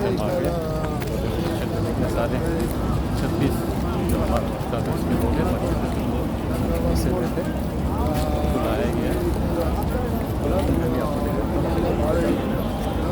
हम आ गए railway station में कितने सारे 36 जो हमारा वक्त था उसके हो गए इससे पहले बुलाया गया अभी आपको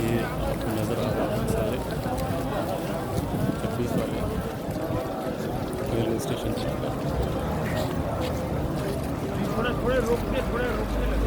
ये आपको नज़र आ रहा है सारे 26 वाले रेलवे स्टेशन थोड़े थोड़े रोकने लगे